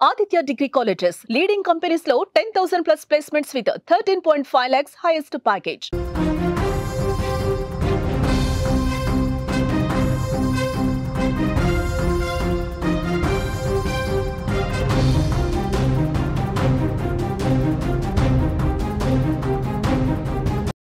Aditya Degree Colleges, leading companies low 10,000 plus placements with 13.5 lakhs highest package.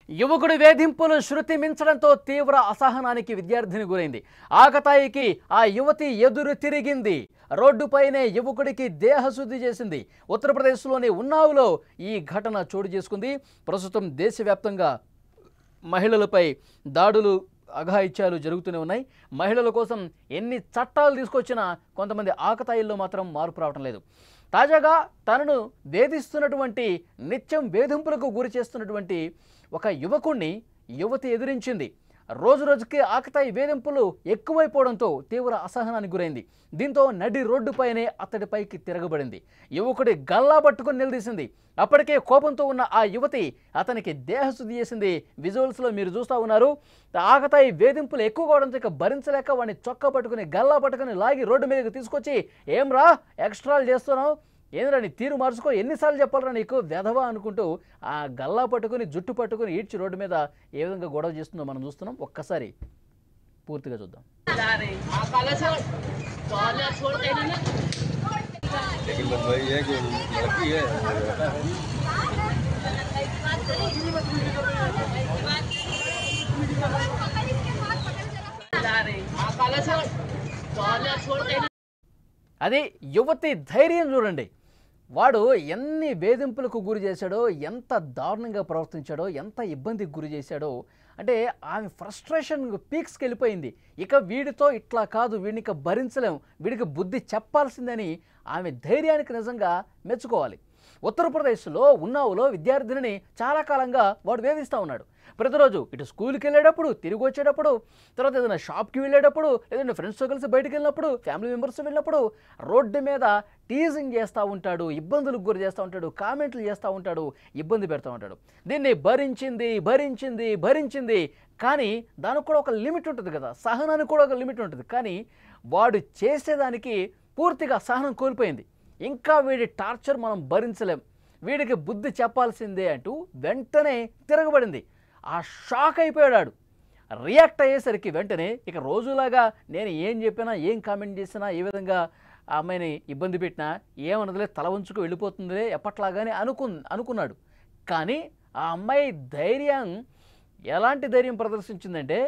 యువకుడి వేధింపులు శృతి మించడంతో తీవ్ర అసహనానికి విద్యార్థిని గురైంది. ఆకతాయికి ఆ యువతి ఎదురు తిరిగింది. రోడ్డుపైనే యువకుడికి దేహశుద్ధి చేసింది. ఉత్తరప్రదేశ్లోని ఉన్నావ్లో ఈ ఘటన చోటు చేసుకుంది. ప్రస్తుతం దేశవ్యాప్తంగా మహిళలపై దాడులు అఘాయిత్యాలు జరుగుతూనే ఉన్నాయి. మహిళల కోసం ఎన్ని చట్టాలు తీసుకొచ్చినా కొంతమంది ఆకతాయిల్లో మాత్రం మార్పు రావటం లేదు. తాజాగా తనను వేధిస్తున్నటువంటి నిత్యం వేధింపులకు గురి చేస్తున్నటువంటి ఒక యువకుణ్ణి యువతి ఎదిరించింది. రోజు రోజుకి ఆకతాయి వేధింపులు ఎక్కువైపోవడంతో తీవ్ర అసహనానికి గురైంది. దీంతో నడి రోడ్డుపైనే అతడిపైకి తిరగబడింది. యువకుడి గల్లా పట్టుకుని నిలదీసింది. అప్పటికే కోపంతో ఉన్న ఆ యువతి అతనికి దేహశుద్ధి చేసింది. విజువల్స్లో మీరు చూస్తూ ఉన్నారు. ఆకతాయి వేధింపులు ఎక్కువ కావడంతో ఇక భరించలేక వాడిని చొక్కా పట్టుకుని గల్లా పట్టుకుని లాగి రోడ్డు మీదకి తీసుకొచ్చి ఏం రా ఎక్స్ట్రాలు చేస్తున్నావు, ఏంద్రా నీ తీరు మార్చుకో, ఎన్నిసార్లు చెప్పాలరా నీకు వెధవా అనుకుంటూ ఆ గల్లా పట్టుకుని జుట్టు పట్టుకుని ఈడ్చి రోడ్డు మీద ఏ విధంగా గొడవ చేస్తుందో మనం చూస్తున్నాం. ఒక్కసారి పూర్తిగా చూద్దాం. అది యువతి ధైర్యం చూడండి. వాడు ఎన్ని వేధింపులకు గురి చేశాడో, ఎంత దారుణంగా ప్రవర్తించాడో, ఎంత ఇబ్బందికి గురి చేశాడో. అంటే ఆమె ఫ్రస్ట్రేషన్ పీక్స్కి వెళ్ళిపోయింది. ఇక వీడితో ఇట్లా కాదు, వీడిని ఇక భరించలేం, వీడికి బుద్ధి చెప్పాల్సిందని ఆమె ధైర్యానికి నిజంగా మెచ్చుకోవాలి. ఉత్తరప్రదేశ్లో ఉన్నావ్లో విద్యార్థినిని చాలా కాలంగా వాడు వేధిస్తూ ఉన్నాడు. ప్రతిరోజు ఇటు స్కూల్కి వెళ్ళేటప్పుడు, తిరిగి వచ్చేటప్పుడు, తర్వాత ఏదైనా షాప్కి వెళ్ళేటప్పుడు, లేదంటే ఫ్రెండ్స్తో కలిసి బయటకు వెళ్ళినప్పుడు, ఫ్యామిలీ మెంబర్స్ వెళ్ళినప్పుడు రోడ్డు మీద టీజింగ్ చేస్తూ ఉంటాడు, ఇబ్బందులకు గురి చేస్తూ ఉంటాడు, కామెంట్లు చేస్తూ ఉంటాడు, ఇబ్బంది పెడతా ఉంటాడు. దీన్ని భరించింది. కానీ దానికి కూడా ఒక లిమిట్ ఉంటుంది కదా, సహనానికి కూడా ఒక లిమిట్ ఉంటుంది. కానీ వాడు చేసేదానికి పూర్తిగా సహనం కోల్పోయింది. ఇంకా వీడి టార్చర్ మనం భరించలేం, వీడికి బుద్ధి చెప్పాల్సిందే అంటూ వెంటనే తిరగబడింది. ఆ షాక్ అయిపోయాడు. రియాక్ట్ అయ్యేసరికి వెంటనే ఇక రోజులాగా నేను ఏం చెప్పినా, ఏం కామెంట్ చేసినా, ఏ విధంగా ఆ అమ్మాయిని ఇబ్బంది పెట్టినా ఏమన్నదిలే, తల ఉంచుకు వెళ్ళిపోతుందిలే ఎప్పట్లాగానే అనుకున్నాడు. కానీ ఆ అమ్మాయి ధైర్యం ఎలాంటి ధైర్యం ప్రదర్శించిందంటే,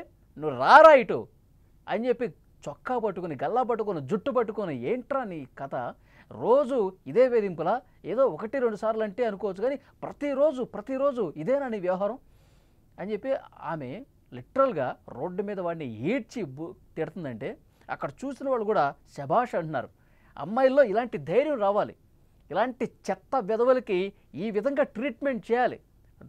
నువ్వు రారా ఇటు అని చెప్పి చొక్కా పట్టుకుని, గల్లా పట్టుకుని, జుట్టు పట్టుకొని, ఏంట్రా నీ కథ, రోజు ఇదే వేధింపులా, ఏదో 1-2 సార్లు అంటే అనుకోవచ్చు, కానీ ప్రతిరోజు ఇదేనా నీ వ్యవహారం అని చెప్పి ఆమె లిటరల్గా రోడ్డు మీద వాడిని ఈడ్చి తిడుతుందంటే అక్కడ చూసిన వాళ్ళు కూడా శభాష్ అంటున్నారు. అమ్మాయిల్లో ఇలాంటి ధైర్యం రావాలి. ఇలాంటి చెత్త వెధవలకి ఈ విధంగా ట్రీట్మెంట్ చేయాలి.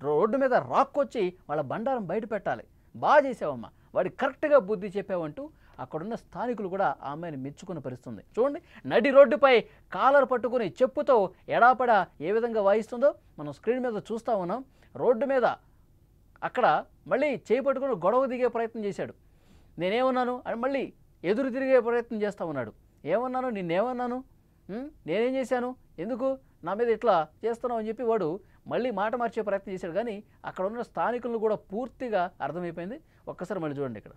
రోడ్డు మీద రాక్కొచ్చి వాళ్ళ బండారం బయట పెట్టాలి. బాగా చేసావమ్మా, వాడికి కరెక్ట్గా బుద్ధి చెప్పావంటూ అక్కడున్న స్థానికులు కూడా ఆ అమ్మాయిని మెచ్చుకుని పరిస్తుంది. చూడండి, నడి రోడ్డుపై కాలర్ పట్టుకుని చెప్పుతో ఎడాపడా ఏ విధంగా వాయిస్తుందో మనం స్క్రీన్ మీద చూస్తూ ఉన్నాం. రోడ్డు మీద అక్కడ మళ్ళీ చేయి పట్టుకుని గొడవ దిగే ప్రయత్నం చేశాడు. నేనేమన్నాను అని మళ్ళీ ఎదురు తిరిగే ప్రయత్నం చేస్తూ ఉన్నాడు. ఏమన్నాను, నిన్నేమన్నాను, నేనేం చేశాను, ఎందుకు నా మీద ఇట్లా చేస్తున్నావు అని చెప్పి వాడు మళ్ళీ మాట మార్చే ప్రయత్నం చేశాడు. కానీ అక్కడ ఉన్న స్థానికులను కూడా పూర్తిగా అర్థమైపోయింది. ఒక్కసారి మళ్ళీ చూడండి ఇక్కడ.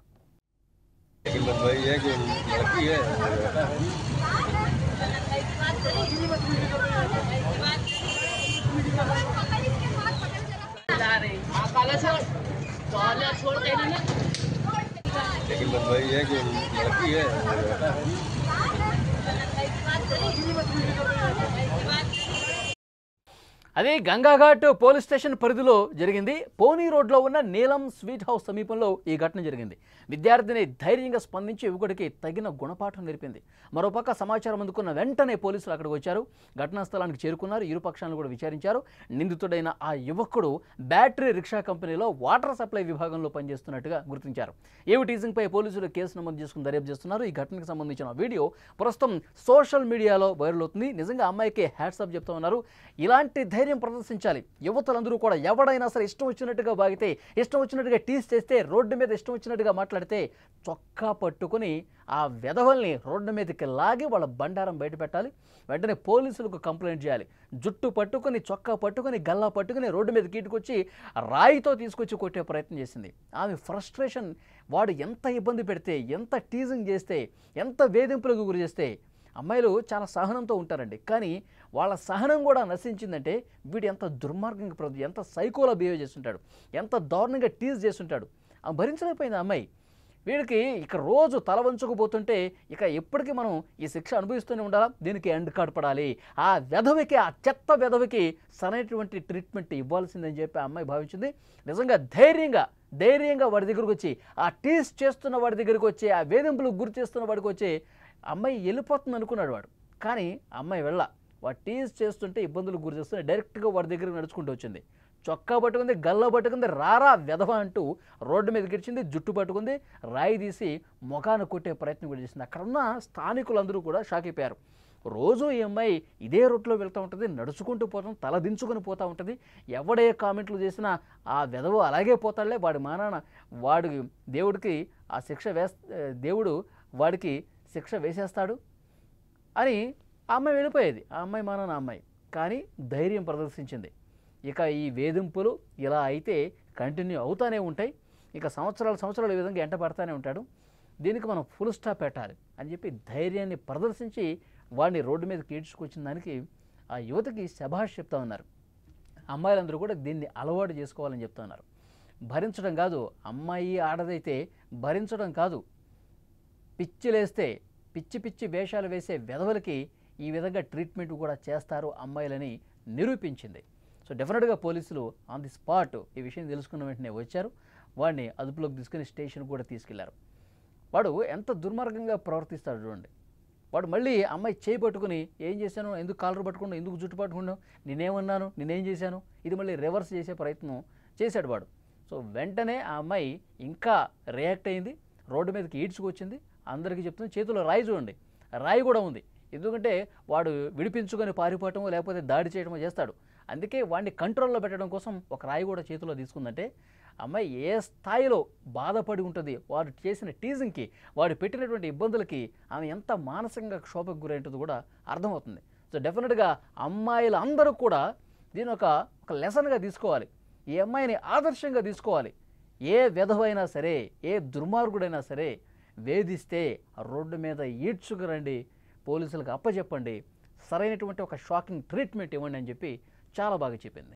అది గంగాఘాట్ పోలీస్ స్టేషన్ పరిధిలో జరిగింది. పోనీ రోడ్లో ఉన్న నీలం స్వీట్ హౌస్ సమీపంలో ఈ ఘటన జరిగింది. విద్యార్థిని ధైర్యంగా స్పందించి యువకుడికి తగిన గుణపాఠం నేర్పింది. మరోపక్క సమాచారం అందుకున్న వెంటనే పోలీసులు అక్కడికి వచ్చారు. ఘటనా స్థలానికి చేరుకున్నారు. ఇరు పక్షాలను కూడా విచారించారు. నిందితుడైన ఆ యువకుడు బ్యాటరీ రిక్షా కంపెనీలో వాటర్ సప్లై విభాగంలో పనిచేస్తున్నట్టుగా గుర్తించారు. ఏవి టీజింగ్పై పోలీసులు కేసు నమోదు చేసుకుని దర్యాప్తు చేస్తున్నారు. ఈ ఘటనకు సంబంధించిన వీడియో ప్రస్తుతం సోషల్ మీడియాలో వైరల్ అవుతుంది. నిజంగా అమ్మాయికి హ్యాట్సాప్ చెప్తా ఉన్నారు. ఇలాంటి ధైర్యం ధైర్యం ప్రదర్శించాలి. యువతులందరూ కూడా ఎవడైనా సరే ఇష్టం వచ్చినట్టుగా బాగితే, ఇష్టం వచ్చినట్టుగా టీజ్ చేస్తే, రోడ్డు మీద ఇష్టం వచ్చినట్టుగా మాట్లాడితే చొక్కా పట్టుకుని ఆ వెధవల్ని రోడ్డు మీదకి లాగి వాళ్ళ బండారం బయట పెట్టాలి. వెంటనే పోలీసులకు కంప్లైంట్ చేయాలి. జుట్టు పట్టుకుని, చొక్కా పట్టుకుని, గల్లా పట్టుకుని రోడ్డు మీద కీటుకొచ్చి రాయితో తీసుకొచ్చి కొట్టే ప్రయత్నం చేసింది. ఆమె ఫ్రస్ట్రేషన్, వాడు ఎంత ఇబ్బంది పెడితే, ఎంత టీజింగ్ చేస్తే, ఎంత వేధింపులకు గురి చేస్తే. అమ్మాయిలు చాలా సహనంతో ఉంటారండి, కానీ వాళ్ళ సహనం కూడా నశించిందంటే వీడు ఎంత దుర్మార్గంగా ఎంత సైకోలా బిహేవ్ చేస్తుంటాడు, ఎంత దారుణంగా టీజ్ చేస్తుంటాడు. ఆ భరించలేకపోయింది ఆ అమ్మాయి. వీడికి ఇక రోజు తల వంచుకుపోతుంటే ఇక ఎప్పటికీ మనం ఈ శిక్ష అనుభవిస్తూనే ఉండాలా, దీనికి ఎండ్ కార్డ్ పడాలి, ఆ వెధవికి, ఆ చెత్త వెధవికి సరైనటువంటి ట్రీట్మెంట్ ఇవ్వాల్సిందని చెప్పి ఆ అమ్మాయి భావించింది. నిజంగా ధైర్యంగా వాడి దగ్గరకు వచ్చి, ఆ టీజ్ చేస్తున్న వాడి దగ్గరికి వచ్చి, ఆ వేధింపులకు గురి చేస్తున్న వాడికి వచ్చి అమ్మాయి వెళ్ళిపోతుంది అనుకున్నాడు వాడు. కానీ అమ్మాయి వాడు టీజ్ చేస్తుంటే ఇబ్బందులకు గురి చేస్తుంటే డైరెక్ట్గా వాడి దగ్గరికి నడుచుకుంటూ వచ్చింది. చొక్కా పట్టుకుంది, గల్ల పట్టుకుంది, రారా వెధవ అంటూ రోడ్డు మీద గడిచింది. జుట్టు పట్టుకుంది, రాయి తీసి ముఖాన్ని కొట్టే ప్రయత్నం కూడా చేసింది. అక్కడ ఉన్న స్థానికులందరూ కూడా షాక్ అయిపోయారు. రోజు ఈ అమ్మాయి ఇదే రూట్లో వెళ్తూ ఉంటుంది, నడుచుకుంటూ పోతాం, తల దించుకొని పోతూ ఉంటుంది. ఎవడే కామెంట్లు చేసినా ఆ వెధవ అలాగే పోతాడులే, వాడి మానాన వాడికి దేవుడికి ఆ శిక్ష దేవుడు వాడికి శిక్ష వేసేస్తాడు అని ఆ అమ్మాయి వెళ్ళిపోయేది. ఆ అమ్మాయి మానాన అమ్మాయి కానీ ధైర్యం ప్రదర్శించింది. ఇక ఈ వేధింపులు ఇలా అయితే కంటిన్యూ అవుతూనే ఉంటాయి. ఇక సంవత్సరాలు ఈ విధంగా ఎంట పడతానే ఉంటాడు. దీనికి మనం ఫుల్ స్టాప్ పెట్టాలి అని చెప్పి ధైర్యాన్ని ప్రదర్శించి వాడిని రోడ్డు మీదకి ఈడ్చుకొచ్చిన దానికి ఆ యువతకి శభాష్ చెప్తా ఉన్నారు. అమ్మాయిలందరూ కూడా దీన్ని అలవాటు చేసుకోవాలని చెప్తా ఉన్నారు. భరించడం కాదు, అమ్మాయి ఆడదైతే భరించడం కాదు, పిచ్చి వేషాలు వేసే వెధవలకి ఈ విధంగా ట్రీట్మెంట్ కూడా చేస్తారు అమ్మాయిలని నిరూపించింది. సో డెఫినెట్గా పోలీసులు ఆన్ ది స్పాట్ ఈ విషయం తెలుసుకున్న వెంటనే వచ్చారు. వాడిని అదుపులోకి తీసుకుని స్టేషన్ కూడా తీసుకెళ్లారు. వాడు ఎంత దుర్మార్గంగా ప్రవర్తిస్తాడు చూడండి. వాడు మళ్ళీ అమ్మాయి చేయి పట్టుకుని ఏం చేశాను, ఎందుకు కాలర్ పట్టుకున్నావు, ఎందుకు జుట్టు పట్టుకున్నావు, నేనేం చేశాను, ఇది మళ్ళీ రివర్స్ చేసే ప్రయత్నం చేశాడు వాడు. సో వెంటనే ఆ అమ్మాయి ఇంకా రియాక్ట్ అయింది, రోడ్డు మీదకి ఈడ్చుకొచ్చింది. అందరికీ చెప్తుంది, చేతిలో రాయి చూడండి, రాయి కూడా ఉంది. ఎందుకంటే వాడు విడిపించుకొని పారిపోవటమో లేకపోతే దాడి చేయడమో చేస్తాడు. అందుకే వాడిని కంట్రోల్లో పెట్టడం కోసం ఒక రాయి కూడా చేతిలో తీసుకుందంటే అమ్మాయి ఏ స్థాయిలో బాధపడి ఉంటుంది, వాడు చేసిన టీజింగ్కి, వాడు పెట్టినటువంటి ఇబ్బందులకి ఆమె ఎంత మానసికంగా క్షోభకు గురైంటుందో కూడా అర్థమవుతుంది. సో డెఫినెట్గా అమ్మాయిలు అందరూ కూడా దీని ఒక లెసన్గా తీసుకోవాలి. ఈ అమ్మాయిని ఆదర్శంగా తీసుకోవాలి. ఏ వెధవైనా సరే, ఏ దుర్మార్గుడైనా సరే వేధిస్తే రోడ్డు మీద ఈడ్చుకురండి, పోలీసులకు అప్పచెప్పండి, సరైనటువంటి ఒక షాకింగ్ ట్రీట్మెంట్ ఇవ్వండి అని చెప్పి చాలా బాగా చెప్పింది.